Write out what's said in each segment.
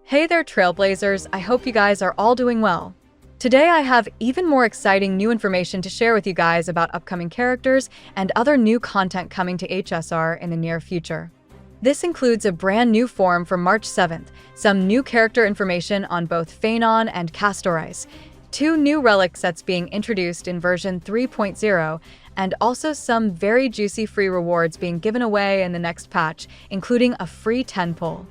Hey there, Trailblazers, I hope you guys are all doing well. Today I have even more exciting new information to share with you guys about upcoming characters and other new content coming to HSR in the near future. This includes a brand new form for March 7th, some new character information on both PHAINON and Castorice, 2 new relic sets being introduced in version 3.0, and also some very juicy free rewards being given away in the next patch, including a free 10 pull.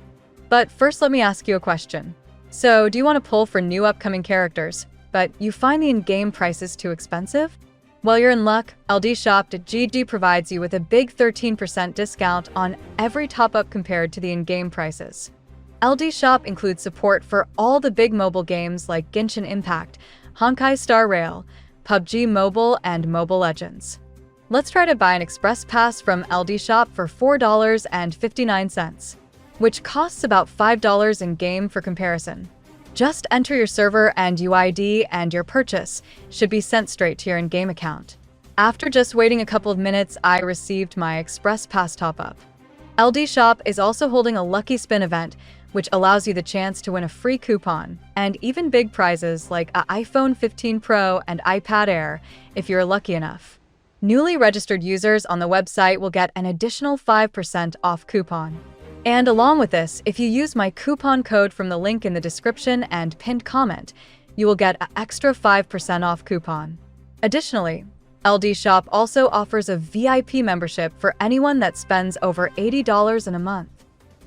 But first let me ask you a question. So, do you want to pull for new upcoming characters, but you find the in-game prices too expensive? Well, you're in luck. LDshop.gg provides you with a big 13% discount on every top-up compared to the in-game prices. LD Shop includes support for all the big mobile games like Genshin Impact, Honkai Star Rail, PUBG Mobile, and Mobile Legends. Let's try to buy an Express Pass from LD Shop for $4.59, which costs about $5 in-game for comparison. Just enter your server and UID and your purchase should be sent straight to your in-game account. After just waiting a couple of minutes, I received my Express Pass top-up. LD Shop is also holding a Lucky Spin event, which allows you the chance to win a free coupon, and even big prizes like an iPhone 15 Pro and iPad Air if you're lucky enough. Newly registered users on the website will get an additional 5% off coupon. And along with this, if you use my coupon code from the link in the description and pinned comment, you will get an extra 5% off coupon. Additionally, LD Shop also offers a VIP membership for anyone that spends over $80 in a month.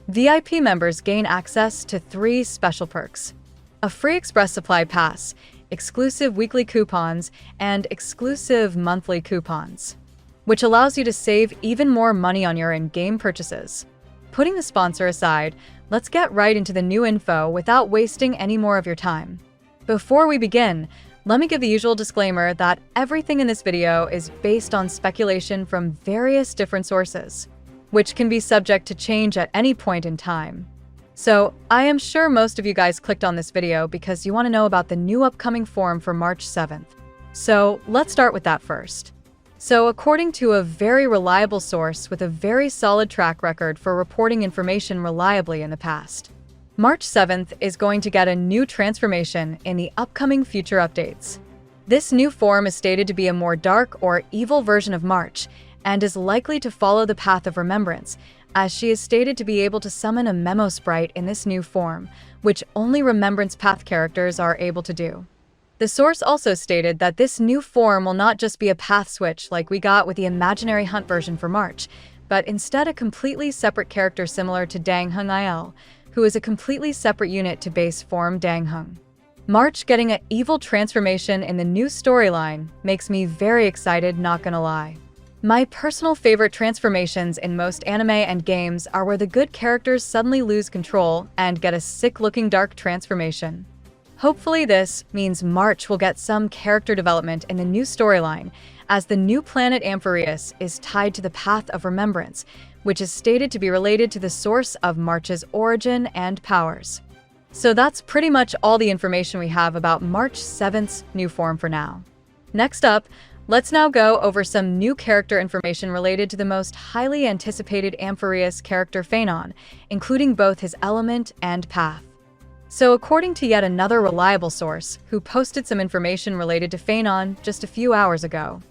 VIP members gain access to 3 special perks: a free Express Supply Pass, exclusive weekly coupons, and exclusive monthly coupons, which allows you to save even more money on your in-game purchases. Putting the sponsor aside, let's get right into the new info without wasting any more of your time. Before we begin, let me give the usual disclaimer that everything in this video is based on speculation from various different sources, which can be subject to change at any point in time. So, I am sure most of you guys clicked on this video because you want to know about the new upcoming form for March 7th. So, let's start with that first. So, according to a very reliable source with a very solid track record for reporting information reliably in the past, March 7th is going to get a new transformation in the upcoming future updates. This new form is stated to be a more dark or evil version of March, and is likely to follow the path of remembrance, as she is stated to be able to summon a memo sprite in this new form, which only Remembrance Path characters are able to do. The source also stated that this new form will not just be a path switch like we got with the Imaginary Hunt version for March, but instead a completely separate character similar to Dang Hung Il, who is a completely separate unit to base form Dang Hung. March getting an evil transformation in the new storyline makes me very excited, not gonna lie. My personal favorite transformations in most anime and games are where the good characters suddenly lose control and get a sick-looking dark transformation. Hopefully this means March will get some character development in the new storyline, as the new planet Amphireus is tied to the Path of Remembrance, which is stated to be related to the source of March's origin and powers. So that's pretty much all the information we have about March 7th's new form for now. Next up, let's now go over some new character information related to the most highly anticipated Amphireus character PHAINON, including both his element and path. So according to yet another reliable source, who posted some information related to PHAINON just a few hours ago,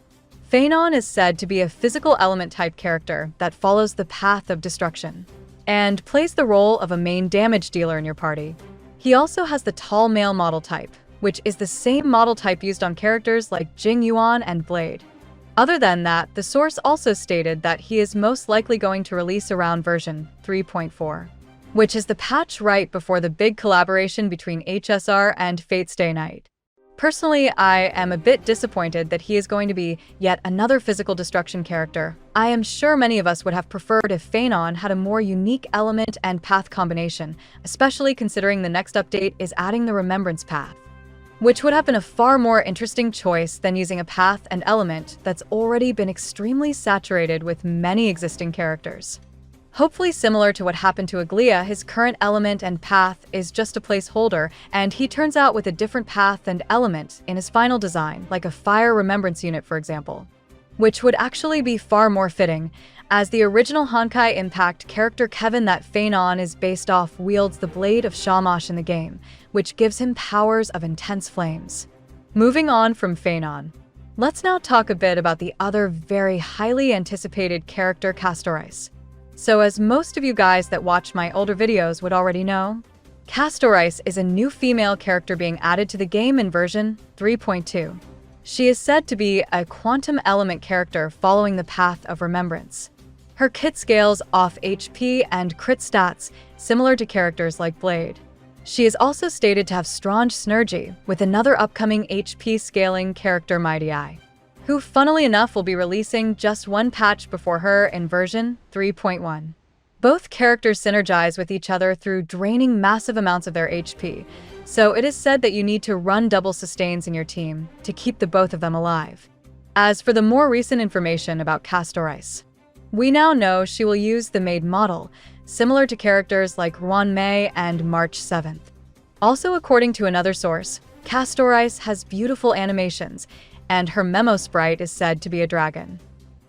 PHAINON is said to be a physical element type character that follows the path of destruction, and plays the role of a main damage dealer in your party. He also has the tall male model type, which is the same model type used on characters like Jing Yuan and Blade. Other than that, the source also stated that he is most likely going to release around version 3.4. which is the patch right before the big collaboration between HSR and Fate's Day Night. Personally, I am a bit disappointed that he is going to be yet another physical destruction character. I am sure many of us would have preferred if PHAINON had a more unique element and path combination, especially considering the next update is adding the Remembrance Path, which would have been a far more interesting choice than using a path and element that's already been extremely saturated with many existing characters. Hopefully similar to what happened to Aglia, his current element and path is just a placeholder, and he turns out with a different path and element in his final design, like a fire remembrance unit for example. which would actually be far more fitting, as the original Honkai Impact character Kevin that PHAINON is based off wields the Blade of Shamash in the game, which gives him powers of intense flames. Moving on from PHAINON, let's now talk a bit about the other very highly anticipated character Castoris. So as most of you guys that watch my older videos would already know, Castoris is a new female character being added to the game in version 3.2. She is said to be a quantum element character following the path of remembrance. Her kit scales off HP and crit stats, similar to characters like Blade. She is also stated to have strong synergy with another upcoming HP scaling character Mighty Eye, who funnily enough will be releasing just one patch before her in version 3.1. Both characters synergize with each other through draining massive amounts of their HP, so it is said that you need to run double sustains in your team to keep the both of them alive. As for the more recent information about Castoris, we now know she will use the Maid model, similar to characters like Ruan Mei and March 7th. Also, according to another source, Castoris has beautiful animations, and her memo sprite is said to be a dragon.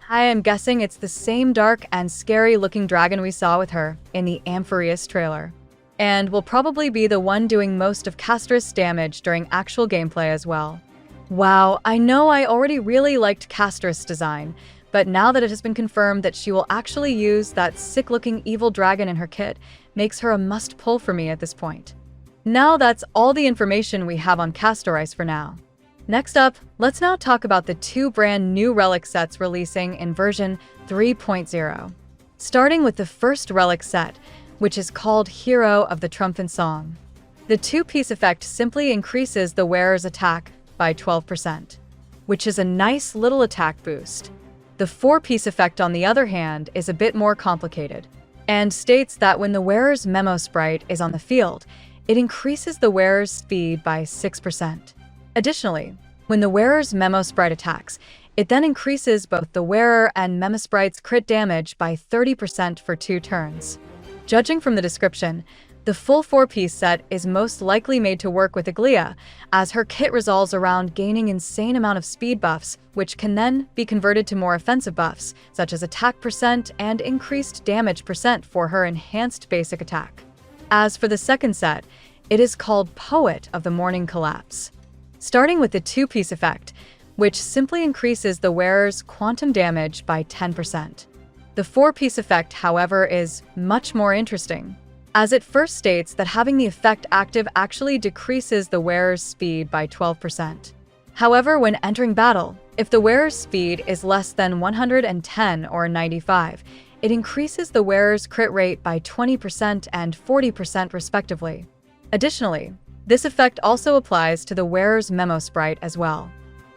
I am guessing it's the same dark and scary-looking dragon we saw with her in the Amphireus trailer, and will probably be the one doing most of Castoris' damage during actual gameplay as well. Wow, I know I already really liked Castoris' design, but now that it has been confirmed that she will actually use that sick-looking evil dragon in her kit, makes her a must-pull for me at this point. Now that's all the information we have on Castoris for now. Next up, let's now talk about the two brand new relic sets releasing in version 3.0. Starting with the first relic set, which is called Hero of the Triumphant Song. The two-piece effect simply increases the wearer's attack by 12%, which is a nice little attack boost. The four-piece effect, on the other hand, is a bit more complicated, and states that when the wearer's memo sprite is on the field, it increases the wearer's speed by 6%. Additionally, when the wearer's memo sprite attacks, it then increases both the wearer and memo sprite's crit damage by 30% for 2 turns. Judging from the description, the full 4-piece set is most likely made to work with Aglia, as her kit revolves around gaining insane amount of speed buffs, which can then be converted to more offensive buffs, such as attack percent and increased damage percent for her enhanced basic attack. As for the second set, it is called Poet of the Morning Collapse. Starting with the 2-piece effect, which simply increases the wearer's quantum damage by 10%. The 4-piece effect, however, is much more interesting, as it first states that having the effect active actually decreases the wearer's speed by 12%. However, when entering battle, if the wearer's speed is less than 110 or 95, it increases the wearer's crit rate by 20% and 40% respectively. Additionally, this effect also applies to the wearer's memo sprite as well.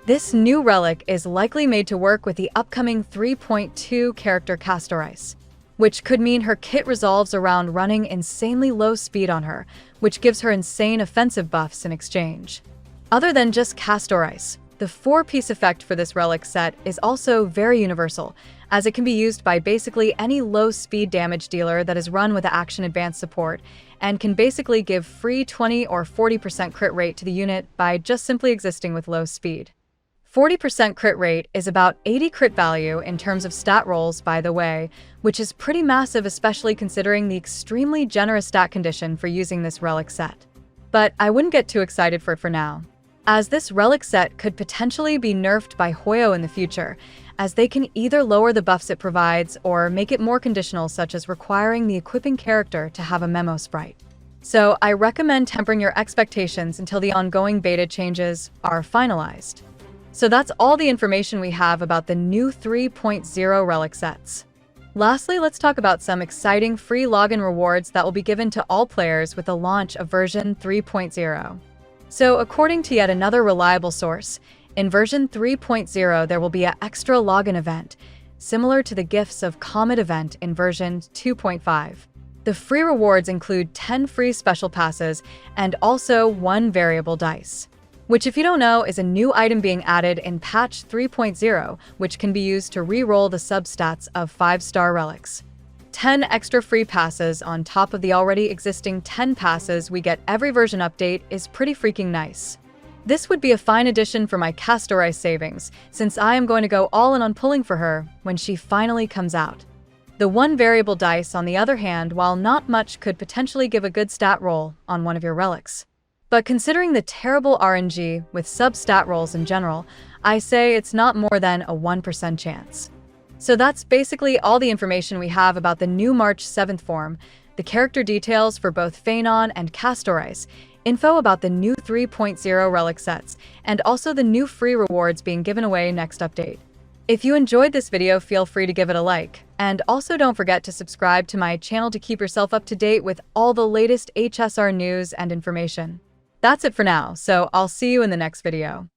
This new relic is likely made to work with the upcoming 3.2 character Castoris, which could mean her kit revolves around running insanely low speed on her, which gives her insane offensive buffs in exchange. Other than just Castoris, the 4-piece effect for this relic set is also very universal, as it can be used by basically any low speed damage dealer that is run with action advanced support, and can basically give free 20 or 40% crit rate to the unit by just simply existing with low speed. 40% crit rate is about 80 crit value in terms of stat rolls, by the way, which is pretty massive, especially considering the extremely generous stat condition for using this relic set. But I wouldn't get too excited for it for now, as this relic set could potentially be nerfed by Hoyo in the future, as they can either lower the buffs it provides or make it more conditional, such as requiring the equipping character to have a memo sprite. So I recommend tempering your expectations until the ongoing beta changes are finalized. So that's all the information we have about the new 3.0 relic sets. Lastly, let's talk about some exciting free login rewards that will be given to all players with the launch of version 3.0. So according to yet another reliable source, in version 3.0 there will be an extra login event, similar to the Gifts of Comet event in version 2.5. The free rewards include 10 free special passes and also 1 variable dice, which, if you don't know, is a new item being added in patch 3.0, which can be used to re-roll the substats of 5-star relics. 10 extra free passes on top of the already existing 10 passes we get every version update is pretty freaking nice. This would be a fine addition for my castor ice savings, since I am going to go all in on pulling for her when she finally comes out. The one variable dice, on the other hand, while not much, could potentially give a good stat roll on one of your relics. But considering the terrible RNG with sub-stat rolls in general, I say it's not more than a 1% chance. So that's basically all the information we have about the new March 7th form, the character details for both PHAINON and castor ice, info about the new 3.0 relic sets, and also the new free rewards being given away next update. If you enjoyed this video, feel free to give it a like, and also don't forget to subscribe to my channel to keep yourself up to date with all the latest HSR news and information. That's it for now, so I'll see you in the next video.